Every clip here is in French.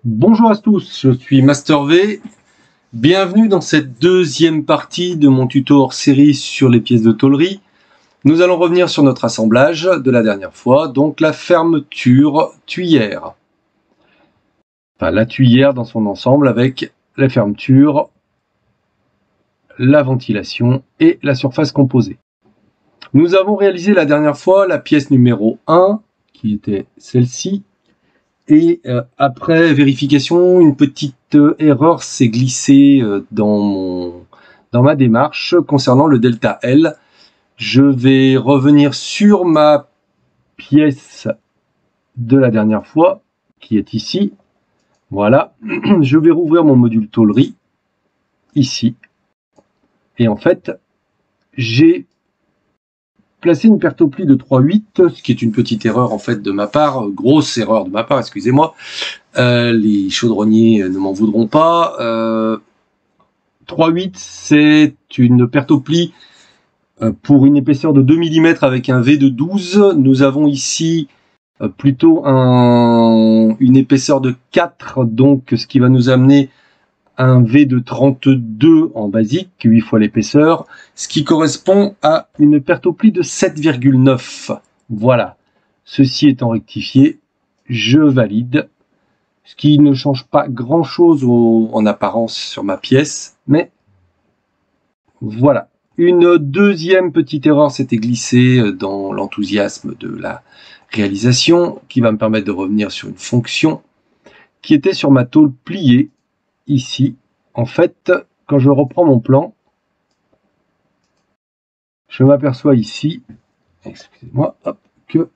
Bonjour à tous, je suis Master V. Bienvenue dans cette deuxième partie de mon tuto hors série sur les pièces de tôlerie. Nous allons revenir sur notre assemblage de la dernière fois, donc la fermeture tuyère. Enfin, la tuyère dans son ensemble avec la fermeture, la ventilation et la surface composée. Nous avons réalisé la dernière fois la pièce numéro 1, qui était celle-ci. Et après vérification, une petite erreur s'est glissée dans ma démarche concernant le delta L. Je vais revenir sur ma pièce de la dernière fois, qui est ici. Voilà, je vais rouvrir mon module tôlerie, ici. Et en fait, j'ai placé une perte au pli de 3,8, ce qui est une petite erreur en fait de ma part, grosse erreur de ma part, excusez-moi. Les chaudronniers ne m'en voudront pas. 3,8, c'est une perte au pli pour une épaisseur de 2 mm avec un V de 12. Nous avons ici plutôt une épaisseur de 4, donc ce qui va nous amener un V de 32 en basique, 8 fois l'épaisseur, ce qui correspond à une perte au pli de 7,9. Voilà. Ceci étant rectifié, je valide. Ce qui ne change pas grand-chose en apparence sur ma pièce, mais voilà. Une deuxième petite erreur s'était glissée dans l'enthousiasme de la réalisation, qui va me permettre de revenir sur une fonction qui était sur ma tôle pliée, ici. En fait, quand je reprends mon plan, je m'aperçois ici, excusez-moi, que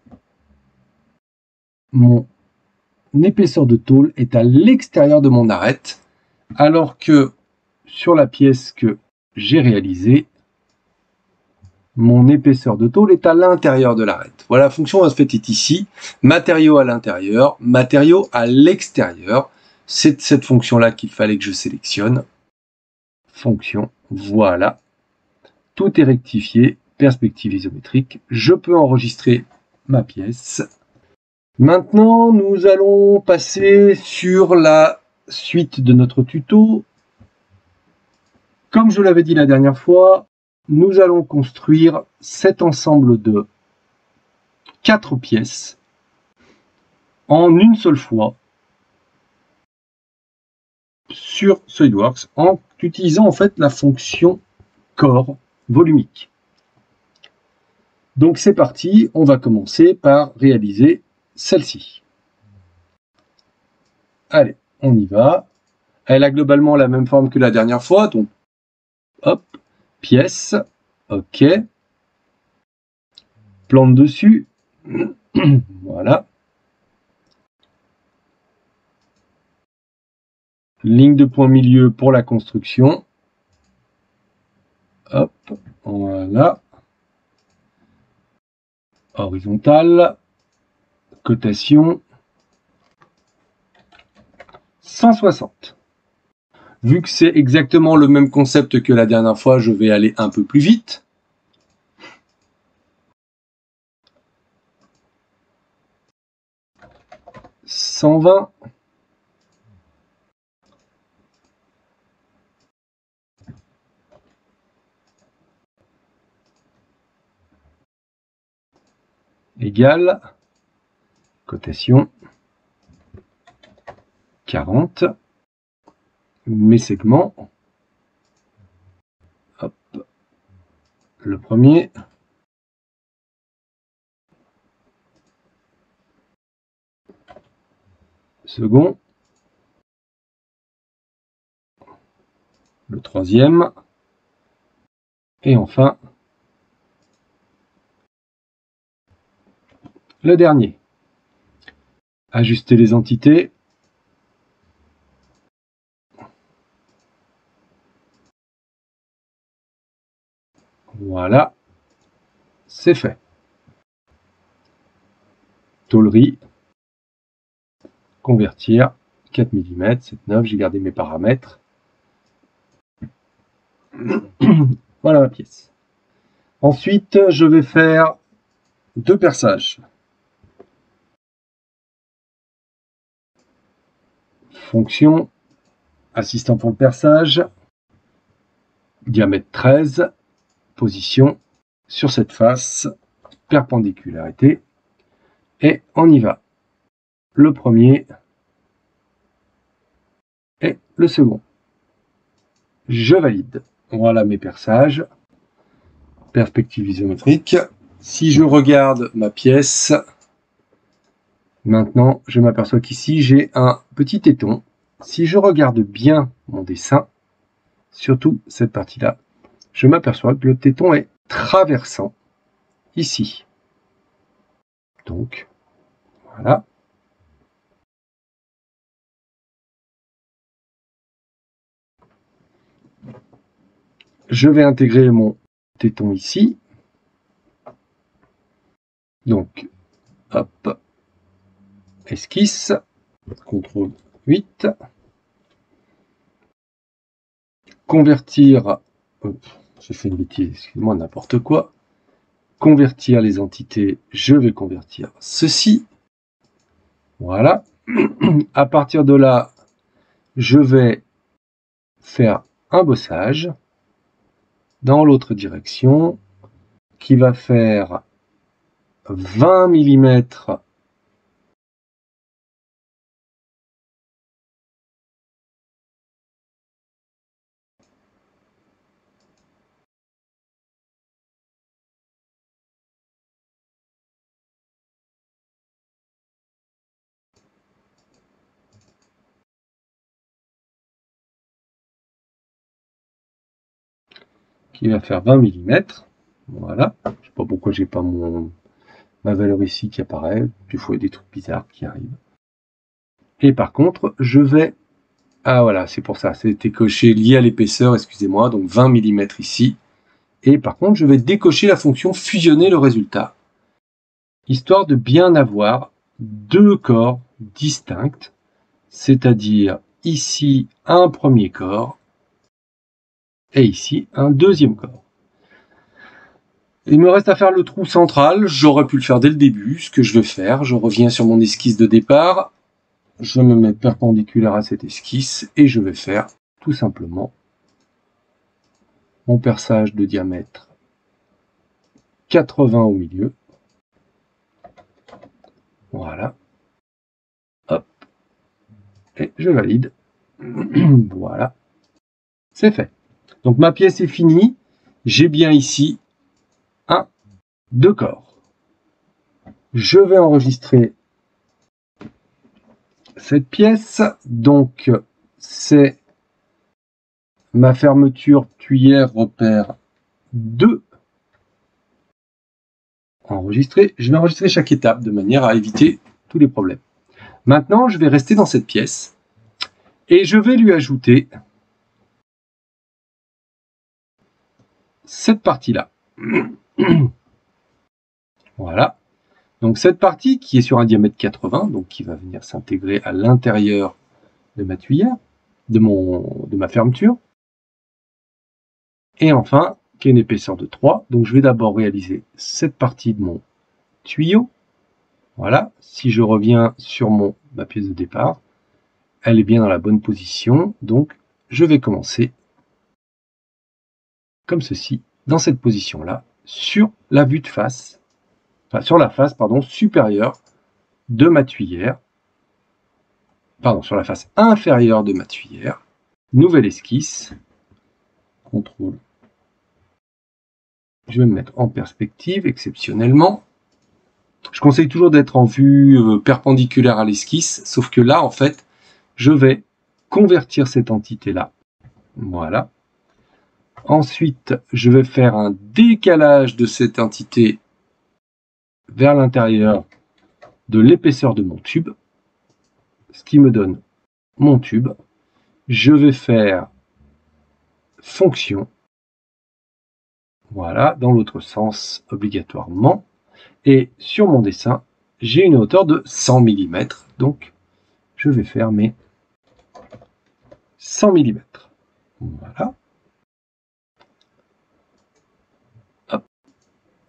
mon épaisseur de tôle est à l'extérieur de mon arête, alors que sur la pièce que j'ai réalisée, mon épaisseur de tôle est à l'intérieur de l'arête. Voilà, la fonction en fait est ici, matériau à l'intérieur, matériau à l'extérieur. C'est cette fonction-là qu'il fallait que je sélectionne. Fonction, voilà. Tout est rectifié, perspective isométrique. Je peux enregistrer ma pièce. Maintenant, nous allons passer sur la suite de notre tuto. Comme je l'avais dit la dernière fois, nous allons construire cet ensemble de 4 pièces en une seule fois sur SolidWorks en utilisant en fait la fonction corps volumique. Donc c'est parti, on va commencer par réaliser celle-ci. Allez, on y va. Elle a globalement la même forme que la dernière fois, donc hop, pièce, ok, plante dessus, voilà. Ligne de point milieu pour la construction. Hop, voilà. Horizontale, cotation, 160. Vu que c'est exactement le même concept que la dernière fois, je vais aller un peu plus vite. « 120 ». Égale, cotation, 40, mes segments, hop, le premier, second, le troisième, et enfin, le dernier. Ajuster les entités. Voilà, c'est fait. Tôlerie, convertir, 4 mm, 7,9, j'ai gardé mes paramètres. Voilà ma pièce. Ensuite, je vais faire 2 perçages. Fonction, assistant pour le perçage, diamètre 13, position sur cette face, perpendicularité, et on y va. Le premier et le second. Je valide. Voilà mes perçages. Perspective isométrique. Si je regarde ma pièce, maintenant je m'aperçois qu'ici j'ai un petit téton. Si je regarde bien mon dessin, surtout cette partie-là, je m'aperçois que le téton est traversant ici. Donc, voilà. Je vais intégrer mon téton ici. Donc, hop, esquisse, CTRL 8. Convertir, j'ai fait une bêtise, excusez-moi, n'importe quoi. Convertir les entités, je vais convertir ceci. Voilà. À partir de là, je vais faire un bossage dans l'autre direction qui va faire 20 mm qui va faire 20 mm. Voilà. Je ne sais pas pourquoi j'ai pas ma valeur ici qui apparaît. Des fois, il y a des trucs bizarres qui arrivent. Et par contre, je vais... Ah voilà, c'est pour ça. C'était coché lié à l'épaisseur, excusez-moi. Donc 20 mm ici. Et par contre, je vais décocher la fonction fusionner le résultat. Histoire de bien avoir deux corps distincts. C'est-à-dire ici un premier corps et ici un deuxième corps. Il me reste à faire le trou central, j'aurais pu le faire dès le début, ce que je vais faire, je reviens sur mon esquisse de départ, je me mets perpendiculaire à cette esquisse et je vais faire tout simplement mon perçage de diamètre 80 au milieu. Voilà. Hop. Et je valide. Voilà. C'est fait. Donc ma pièce est finie. J'ai bien ici deux corps. Je vais enregistrer cette pièce. Donc c'est ma fermeture tuyère repère 2. Enregistrer. Je vais enregistrer chaque étape de manière à éviter tous les problèmes. Maintenant, je vais rester dans cette pièce et je vais lui ajouter cette partie-là. Voilà. Donc cette partie qui est sur un diamètre 80, donc qui va venir s'intégrer à l'intérieur de ma tuyère, de ma fermeture. Et enfin, qui a une épaisseur de 3. Donc je vais d'abord réaliser cette partie de mon tuyau. Voilà. Si je reviens sur ma pièce de départ, elle est bien dans la bonne position. Donc je vais commencer comme ceci, dans cette position-là, sur la vue de face, enfin sur la face, pardon, supérieure de ma tuyère, pardon, sur la face inférieure de ma tuyère, nouvelle esquisse, contrôle. Je vais me mettre en perspective, exceptionnellement. Je conseille toujours d'être en vue perpendiculaire à l'esquisse, sauf que là, en fait, je vais convertir cette entité-là. Voilà. Ensuite, je vais faire un décalage de cette entité vers l'intérieur de l'épaisseur de mon tube, ce qui me donne mon tube. Je vais faire fonction, voilà, dans l'autre sens obligatoirement. Et sur mon dessin, j'ai une hauteur de 100 mm, donc je vais faire mes 100 mm. Voilà. Hop.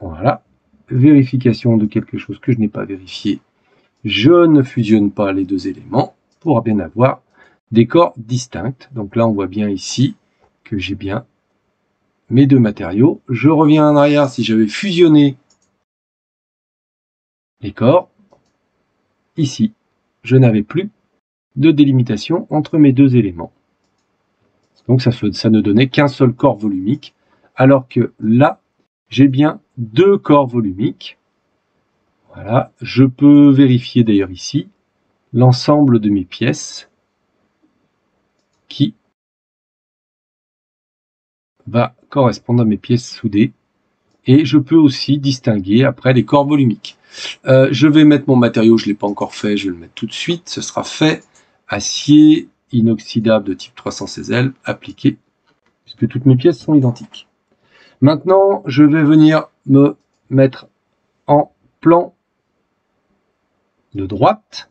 Voilà. Vérification de quelque chose que je n'ai pas vérifié. Je ne fusionne pas les deux éléments pour bien avoir des corps distincts. Donc là, on voit bien ici que j'ai bien mes deux matériaux. Je reviens en arrière si j'avais fusionné les corps. Ici, je n'avais plus de délimitation entre mes deux éléments. Donc ça ne donnait qu'un seul corps volumique, alors que là, j'ai bien deux corps volumiques. Voilà, je peux vérifier d'ailleurs ici l'ensemble de mes pièces qui va correspondre à mes pièces soudées. Et je peux aussi distinguer après les corps volumiques. Je vais mettre mon matériau, je ne l'ai pas encore fait, je vais le mettre tout de suite. Ce sera fait. Acier inoxydable de type 316L appliqué, puisque toutes mes pièces sont identiques. Maintenant, je vais venir me mettre en plan de droite.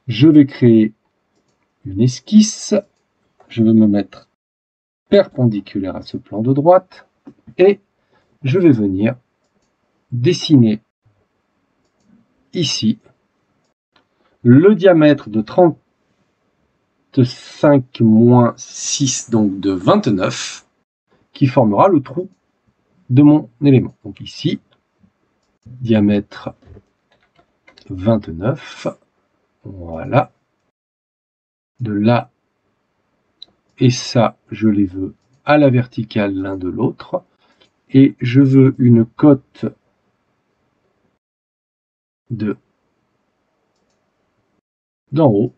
Je vais créer une esquisse. Je vais me mettre perpendiculaire à ce plan de droite et je vais venir dessiner ici le diamètre de 35 moins 6, donc de 29, qui formera le trou de mon élément. Donc ici, diamètre 29, voilà. De là et ça, je les veux à la verticale l'un de l'autre. Et je veux une cote d'en haut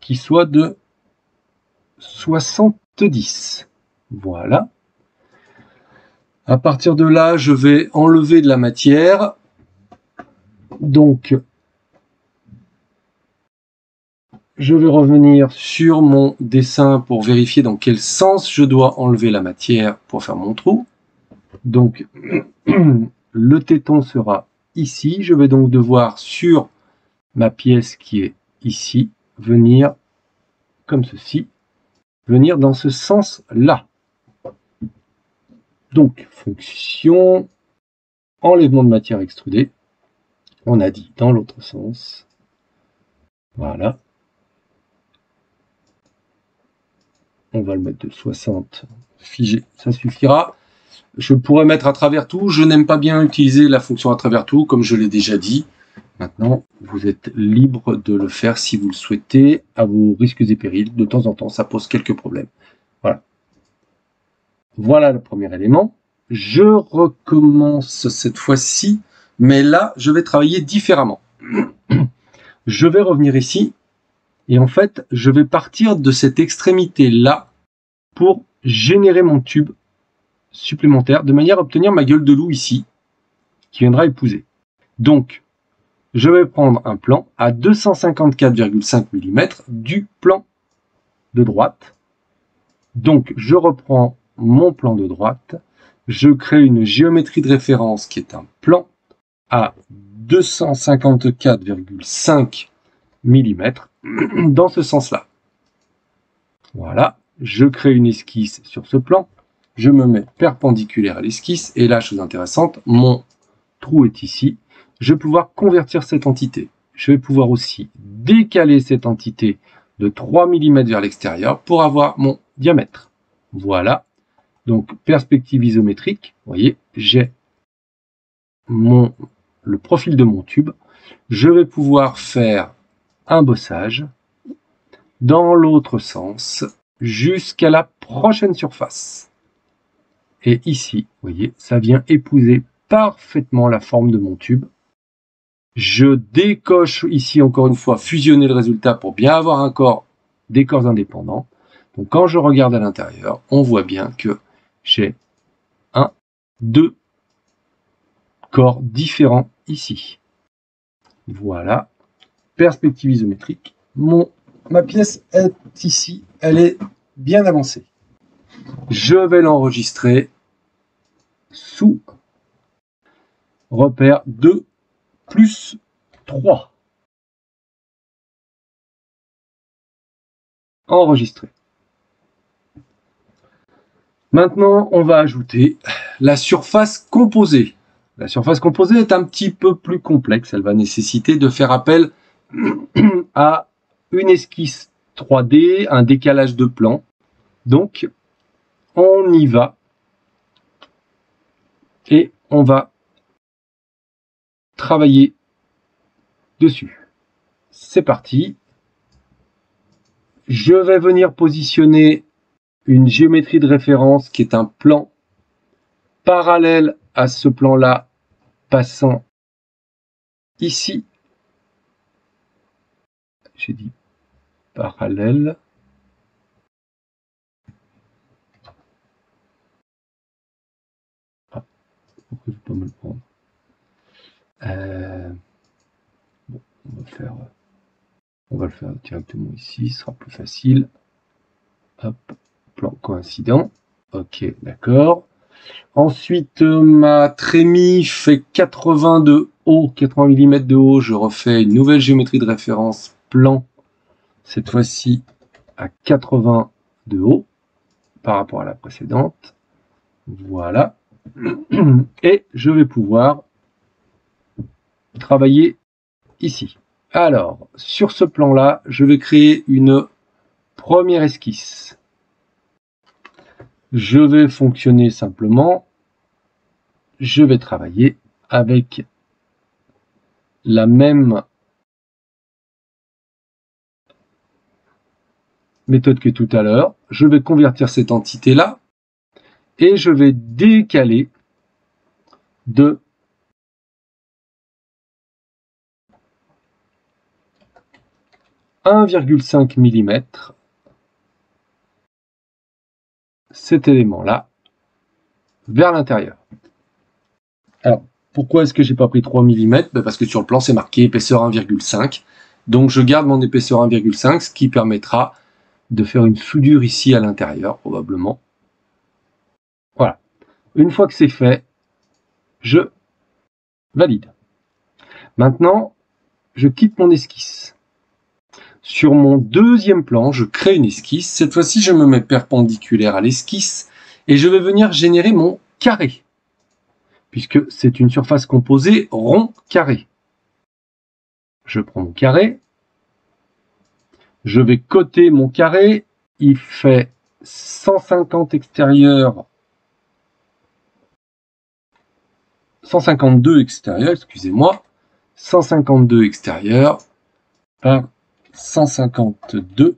qui soit de 70. Voilà. À partir de là, je vais enlever de la matière. Donc, je vais revenir sur mon dessin pour vérifier dans quel sens je dois enlever la matière pour faire mon trou. Donc, le téton sera ici. Je vais donc devoir, sur ma pièce qui est ici, venir comme ceci, venir dans ce sens-là. Donc, fonction, enlèvement de matière extrudée. On a dit dans l'autre sens. Voilà. On va le mettre de 60 figé, ça suffira. Je pourrais mettre à travers tout. Je n'aime pas bien utiliser la fonction à travers tout, comme je l'ai déjà dit. Maintenant, vous êtes libre de le faire si vous le souhaitez, à vos risques et périls. De temps en temps, ça pose quelques problèmes. Voilà. Voilà le premier élément. Je recommence cette fois-ci, mais là, je vais travailler différemment. Je vais revenir ici, et en fait, je vais partir de cette extrémité-là pour générer mon tube supplémentaire, de manière à obtenir ma gueule de loup ici, qui viendra épouser. Donc, je vais prendre un plan à 254,5 mm du plan de droite. Donc, je reprends mon plan de droite, je crée une géométrie de référence qui est un plan à 254,5 mm dans ce sens-là. Voilà, je crée une esquisse sur ce plan, je me mets perpendiculaire à l'esquisse, et là, chose intéressante, mon trou est ici. Je vais pouvoir convertir cette entité. Je vais pouvoir aussi décaler cette entité de 3 mm vers l'extérieur pour avoir mon diamètre. Voilà. Donc, perspective isométrique. Vous voyez, j'ai le profil de mon tube. Je vais pouvoir faire un bossage dans l'autre sens jusqu'à la prochaine surface. Et ici, vous voyez, ça vient épouser parfaitement la forme de mon tube. Je décoche ici encore une fois, fusionner le résultat pour bien avoir un corps, des corps indépendants. Donc quand je regarde à l'intérieur, on voit bien que j'ai deux corps différents ici. Voilà, perspective isométrique. Ma pièce est ici, elle est bien avancée. Je vais l'enregistrer sous repère 2 plus 3. Enregistré. Maintenant, on va ajouter la surface composée. La surface composée est un petit peu plus complexe. Elle va nécessiter de faire appel à une esquisse 3D, un décalage de plan. Donc, on y va. Et on va travailler dessus. C'est parti. Je vais venir positionner une géométrie de référence qui est un plan parallèle à ce plan-là, passant ici. J'ai dit parallèle. Ah, pourquoi je ne vais pas me le prendre? Bon, on va le faire directement ici, ce sera plus facile. Hop, plan coïncident. Ok, d'accord. Ensuite, ma trémie fait 80 de haut, 80 mm de haut. Je refais une nouvelle géométrie de référence plan, cette fois-ci à 80 de haut par rapport à la précédente. Voilà. Et je vais pouvoir travailler ici. Alors, sur ce plan-là, je vais créer une première esquisse. Je vais fonctionner simplement. Je vais travailler avec la même méthode que tout à l'heure. Je vais convertir cette entité-là et je vais décaler de 1,5 mm cet élément-là vers l'intérieur. Alors, pourquoi est-ce que j'ai pas pris 3 mm? Parce que sur le plan, c'est marqué épaisseur 1,5. Donc, je garde mon épaisseur 1,5, ce qui permettra de faire une soudure ici à l'intérieur, probablement. Voilà. Une fois que c'est fait, je valide. Maintenant, je quitte mon esquisse. Sur mon deuxième plan, je crée une esquisse. Cette fois-ci, je me mets perpendiculaire à l'esquisse et je vais venir générer mon carré, puisque c'est une surface composée rond-carré. Je prends mon carré, je vais coter mon carré, il fait 150 extérieur, 152 extérieur, excusez-moi, 152 extérieur par 152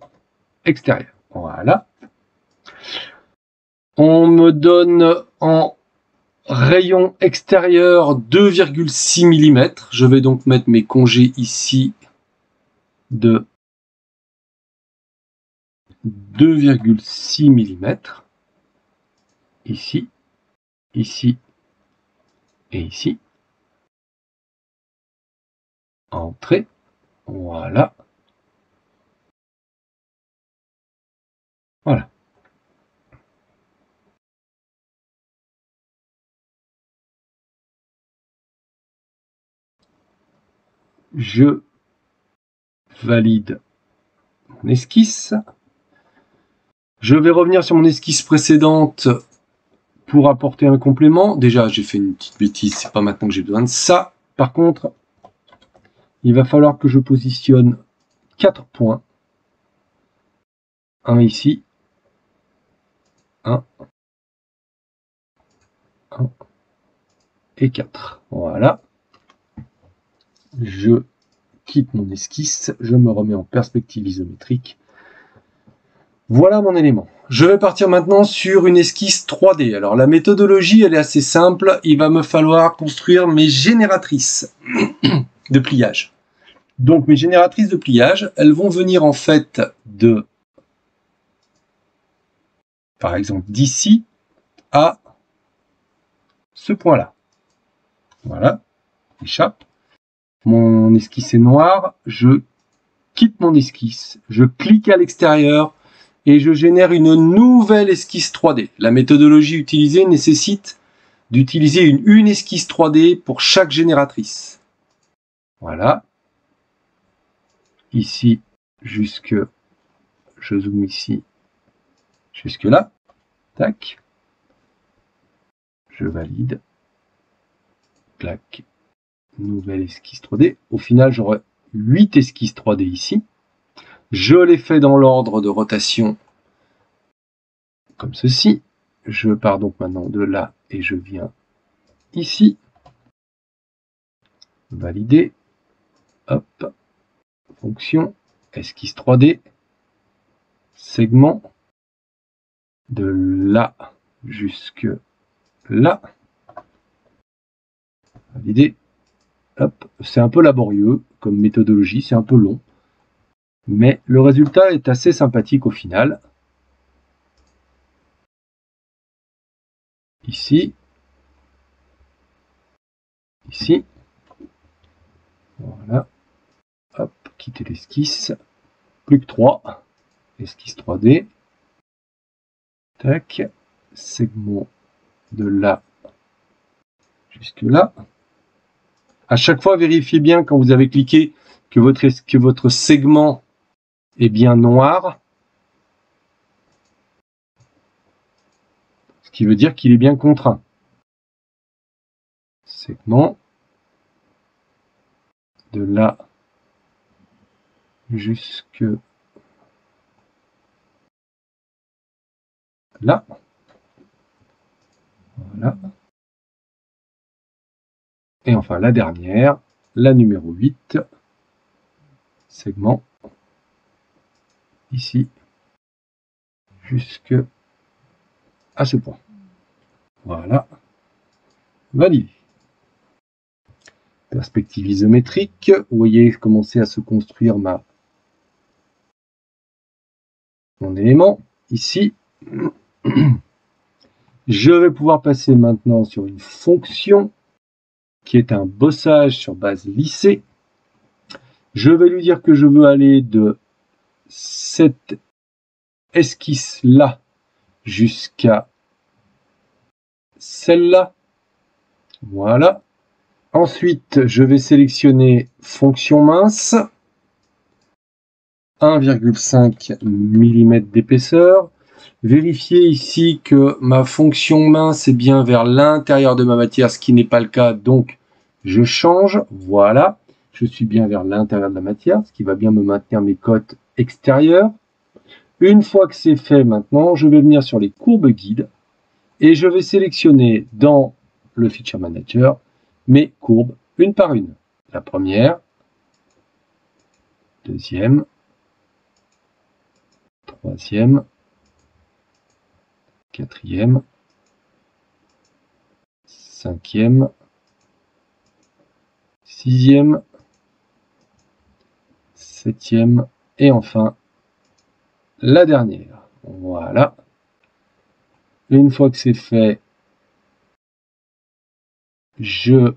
extérieur. Voilà. On me donne en rayon extérieur 2,6 mm. Je vais donc mettre mes congés ici de 2,6 mm. Ici, ici et ici. Entrée. Voilà. Voilà. Je valide mon esquisse. Je vais revenir sur mon esquisse précédente pour apporter un complément. Déjà, j'ai fait une petite bêtise, c'est pas maintenant que j'ai besoin de ça. Par contre, il va falloir que je positionne 4 points. Un ici. 1 et 4. Voilà. Je quitte mon esquisse, je me remets en perspective isométrique. Voilà mon élément. Je vais partir maintenant sur une esquisse 3D. Alors la méthodologie, elle est assez simple. Il va me falloir construire mes génératrices de pliage. Donc mes génératrices de pliage, elles vont venir en fait de, par exemple, d'ici à ce point-là. Voilà, échappe. Mon esquisse est noire, je quitte mon esquisse, je clique à l'extérieur et je génère une nouvelle esquisse 3D. La méthodologie utilisée nécessite d'utiliser une esquisse 3D pour chaque génératrice. Voilà. Ici, jusque, je zoome ici, jusque là. Tac. Je valide. Clac. Nouvelle esquisse 3D. Au final, j'aurai 8 esquisses 3D ici. Je les fais dans l'ordre de rotation, comme ceci. Je pars donc maintenant de là et je viens ici. Valider. Hop. Fonction. Esquisse 3D. Segment. De là jusque là. Valider. Hop. C'est un peu laborieux comme méthodologie, c'est un peu long. Mais le résultat est assez sympathique au final. Ici. Ici. Voilà. Hop, quitter l'esquisse. Plus que 3. Esquisse 3D. Tac. Segment de là jusque là. À chaque fois, vérifiez bien quand vous avez cliqué que votre segment est bien noir. Ce qui veut dire qu'il est bien contraint. Segment de là jusque là. Voilà. Et enfin la dernière, la numéro 8, segment ici jusque à ce point. Voilà. Validé. Perspective isométrique. Vous voyez commencer à se construire mon élément ici. Je vais pouvoir passer maintenant sur une fonction qui est un bossage sur base lissée. Je vais lui dire que je veux aller de cette esquisse-là jusqu'à celle-là. Voilà. Ensuite, je vais sélectionner fonction mince. 1,5 mm d'épaisseur. Vérifiez ici que ma fonction mince est bien vers l'intérieur de ma matière, ce qui n'est pas le cas, donc je change. Voilà, je suis bien vers l'intérieur de la matière, ce qui va bien me maintenir mes cotes extérieures. Une fois que c'est fait maintenant, je vais venir sur les courbes guides et je vais sélectionner dans le Feature Manager mes courbes une par une. La première, deuxième, troisième, quatrième, cinquième, sixième, septième et enfin la dernière. Voilà. Et une fois que c'est fait, je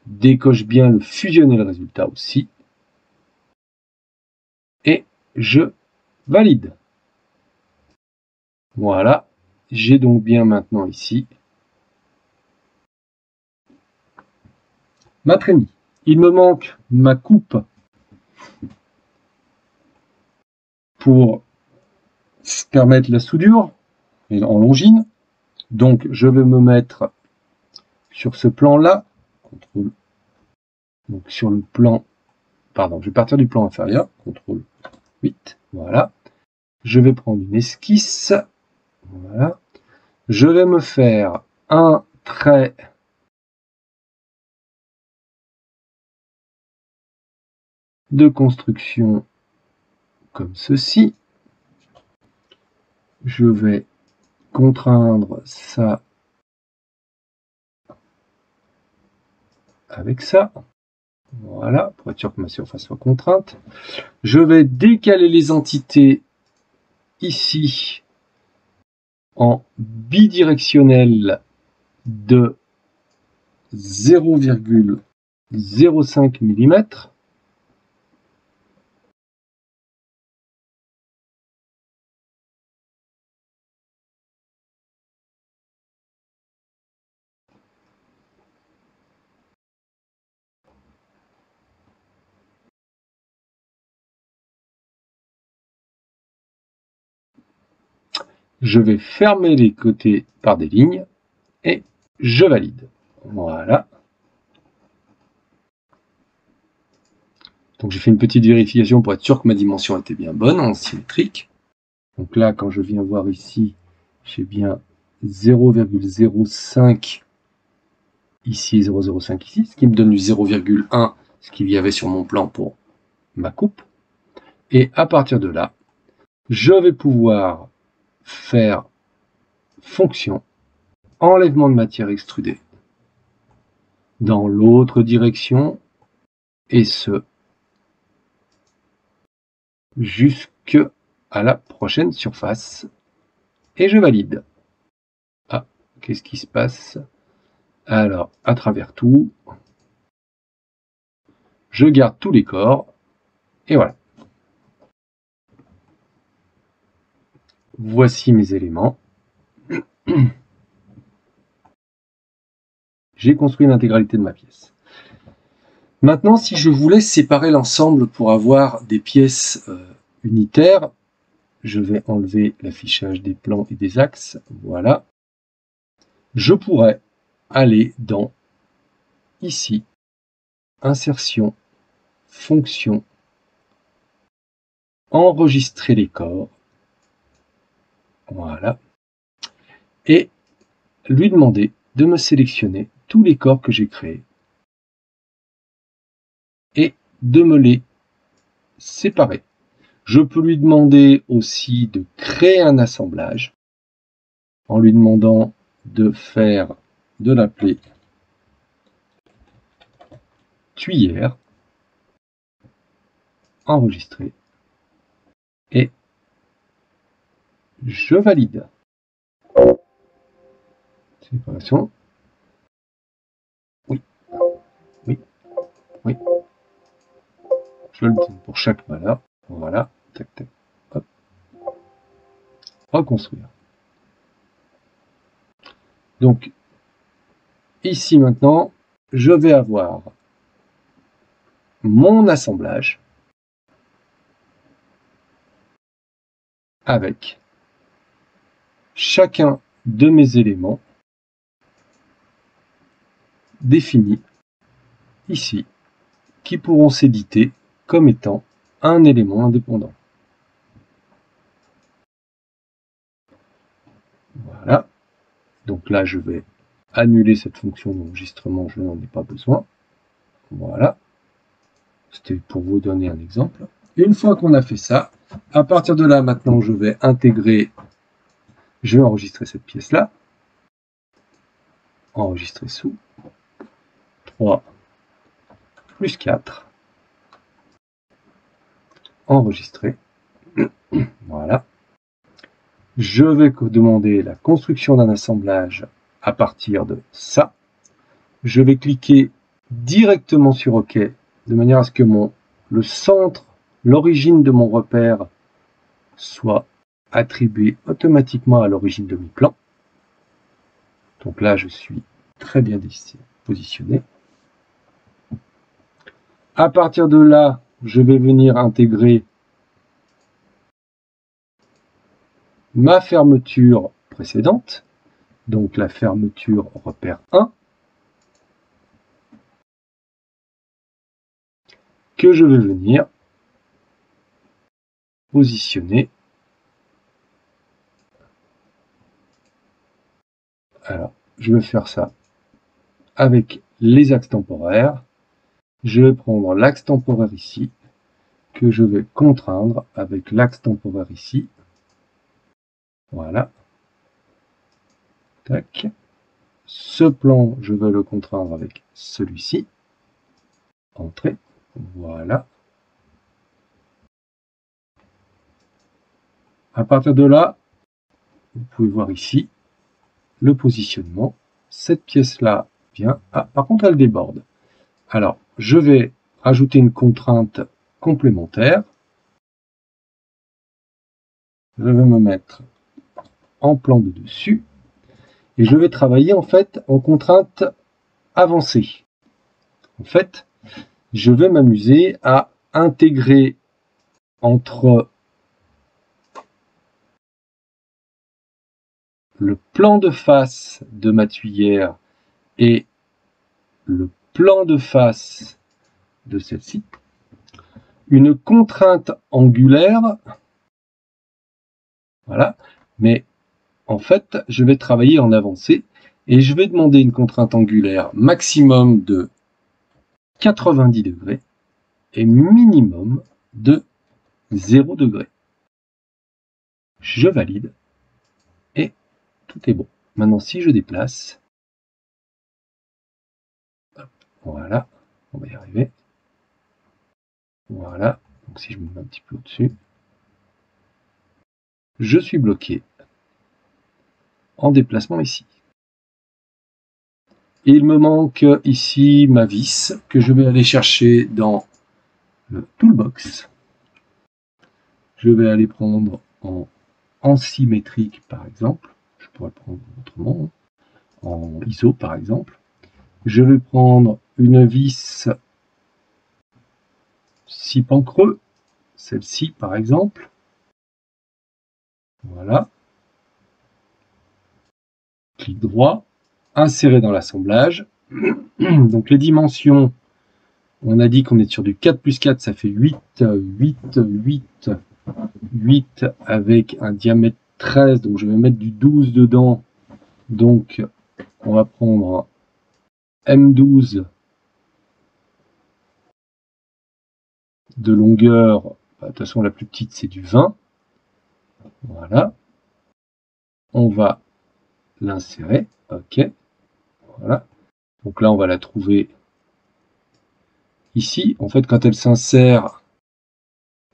décoche bien le fusionner le résultat aussi. Et je valide. Voilà. J'ai donc bien maintenant ici ma trémie. Il me manque ma coupe pour permettre la soudure en longine. Donc je vais me mettre sur ce plan-là. CTRL. Donc sur le plan, pardon, je vais partir du plan inférieur. CTRL 8. Voilà. Je vais prendre une esquisse. Voilà. Je vais me faire un trait de construction comme ceci. Je vais contraindre ça avec ça. Voilà, pour être sûr que ma surface soit contrainte. Je vais décaler les entités ici en bidirectionnel de 0,05 mm. Je vais fermer les côtés par des lignes et je valide. Voilà. Donc j'ai fait une petite vérification pour être sûr que ma dimension était bien bonne, en symétrique. Donc là, quand je viens voir ici, j'ai bien 0,05 ici et 0,05 ici, ce qui me donne du 0,1, ce qu'il y avait sur mon plan pour ma coupe. Et à partir de là, je vais pouvoir faire fonction enlèvement de matière extrudée dans l'autre direction, et ce jusqu'à la prochaine surface. Et je valide. Ah, qu'est-ce qui se passe? Alors, à travers tout, je garde tous les corps, et voilà. Voici mes éléments. J'ai construit l'intégralité de ma pièce. Maintenant, si je voulais séparer l'ensemble pour avoir des pièces unitaires, je vais enlever l'affichage des plans et des axes. Voilà. Je pourrais aller dans, ici, insertion, fonction, enregistrer les corps. Voilà. Et lui demander de me sélectionner tous les corps que j'ai créés et de me les séparer. Je peux lui demander aussi de créer un assemblage en lui demandant de l'appeler tuyère, enregistrer, et je valide. Séparation. Oui, oui, oui. Je le donne pour chaque valeur. Voilà, tac, tac, hop. Reconstruire. Donc, ici maintenant, je vais avoir mon assemblage avec chacun de mes éléments définis ici, qui pourront s'éditer comme étant un élément indépendant. Voilà. Donc là, je vais annuler cette fonction d'enregistrement, je n'en ai pas besoin. Voilà. C'était pour vous donner un exemple. Une fois qu'on a fait ça, à partir de là, maintenant, je vais enregistrer cette pièce-là. Enregistrer sous 3 plus 4. Enregistrer. Voilà. Je vais demander la construction d'un assemblage à partir de ça. Je vais cliquer directement sur OK, de manière à ce que le centre, l'origine de mon repère soit attribué automatiquement à l'origine de mes plans. Donc là, je suis très bien positionné. À partir de là, je vais venir intégrer ma fermeture précédente, donc la fermeture repère 1, que je vais venir positionner. Alors, je vais faire ça avec les axes temporaires. Je vais prendre l'axe temporaire ici, que je vais contraindre avec l'axe temporaire ici. Voilà. Tac. Ce plan, je vais le contraindre avec celui-ci. Entrée. Voilà. À partir de là, vous pouvez voir ici le positionnement. Cette pièce-là vient... Ah, par contre, elle déborde. Alors, je vais rajouter une contrainte complémentaire. Je vais me mettre en plan de dessus. Et je vais travailler en fait en contrainte avancée. En fait, je vais m'amuser à intégrer entre le plan de face de ma tuyère et le plan de face de celle-ci, une contrainte angulaire. Voilà, mais en fait, je vais travailler en avancée et je vais demander une contrainte angulaire maximum de 90 degrés et minimum de 0 degré. Je valide et tout est bon. Maintenant, si je déplace, voilà, on va y arriver. Voilà, donc si je me mets un petit peu au-dessus, je suis bloqué en déplacement ici. Et il me manque ici ma vis que je vais aller chercher dans le toolbox. Je vais aller prendre en symétrique par exemple. Je pourrais le prendre autrement, en ISO par exemple. Je vais prendre une vis 6 pans creux, celle-ci par exemple. Voilà. Clic droit, insérer dans l'assemblage. Donc les dimensions, on a dit qu'on est sur du 4 plus 4, ça fait 8, 8, 8, 8 avec un diamètre 13, donc je vais mettre du 12 dedans. Donc on va prendre M12 de longueur, de toute façon la plus petite c'est du 20. Voilà. On va l'insérer, ok. Voilà. Donc là on va la trouver ici. En fait quand elle s'insère,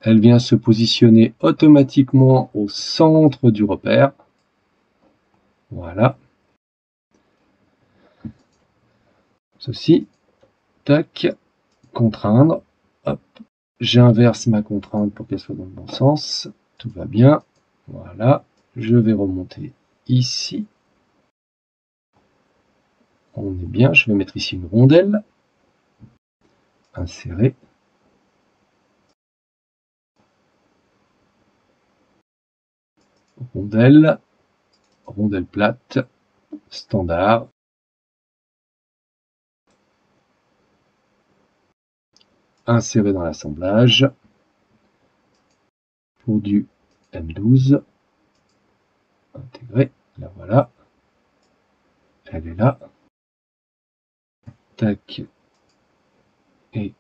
elle vient se positionner automatiquement au centre du repère. Voilà. Ceci. Tac. Contraindre. Hop. J'inverse ma contrainte pour qu'elle soit dans le bon sens. Tout va bien. Voilà. Je vais remonter ici. On est bien. Je vais mettre ici une rondelle. Insérer. Rondelle. Rondelle plate. Standard. Insérer dans l'assemblage. Pour du M12. Intégrer. Là voilà. Elle est là. Tac. Et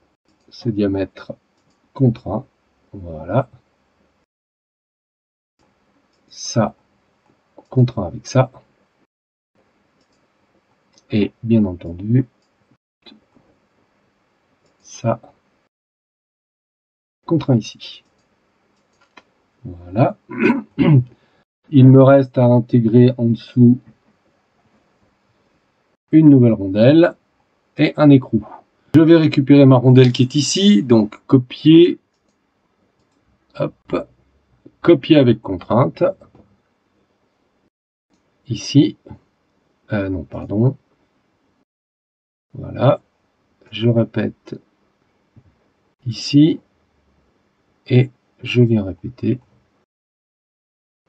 ce diamètre contraint. Voilà. Ça contraint avec ça. Et bien entendu, ça contraint ici. Voilà. Il me reste à intégrer en dessous une nouvelle rondelle et un écrou. Je vais récupérer ma rondelle qui est ici, donc copier, hop, copier avec contrainte, ici, non pardon, voilà, je répète ici, et je viens répéter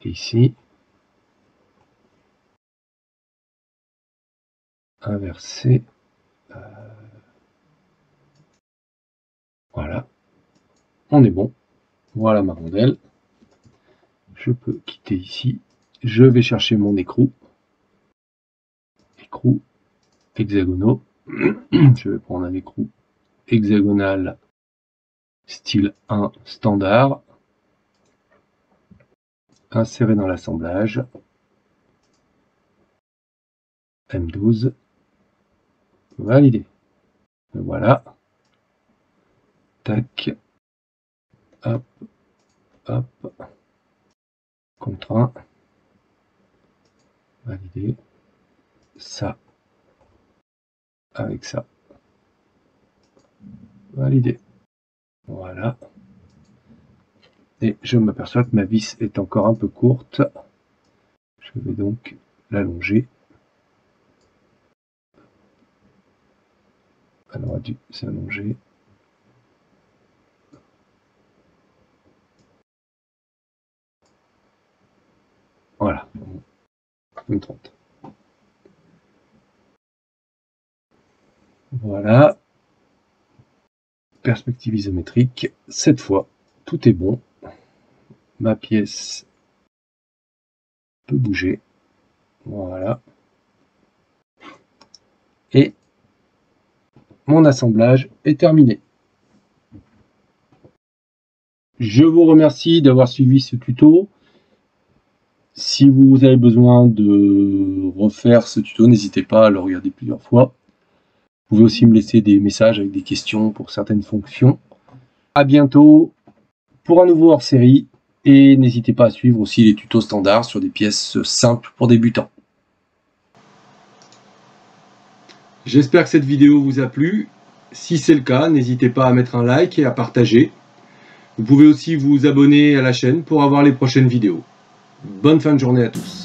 ici, inverser, voilà, on est bon, voilà ma rondelle, je peux quitter ici, je vais chercher mon écrou, écrou hexagonaux, je vais prendre un écrou hexagonal style 1 standard, insérer dans l'assemblage, M12, valider. Voilà, tac, hop, hop, contraint, valider, ça, avec ça, valider. Voilà. Et je m'aperçois que ma vis est encore un peu courte. Je vais donc l'allonger. Elle aura dû s'allonger. Voilà, une 30. Voilà. perspective isométrique. Cette fois, tout est bon. Ma pièce peut bouger. Voilà. Et mon assemblage est terminé. Je vous remercie d'avoir suivi ce tuto. Si vous avez besoin de refaire ce tuto, n'hésitez pas à le regarder plusieurs fois. Vous pouvez aussi me laisser des messages avec des questions pour certaines fonctions. À bientôt pour un nouveau hors-série. Et n'hésitez pas à suivre aussi les tutos standards sur des pièces simples pour débutants. J'espère que cette vidéo vous a plu. Si c'est le cas, n'hésitez pas à mettre un like et à partager. Vous pouvez aussi vous abonner à la chaîne pour avoir les prochaines vidéos. Bonne fin de journée à tous.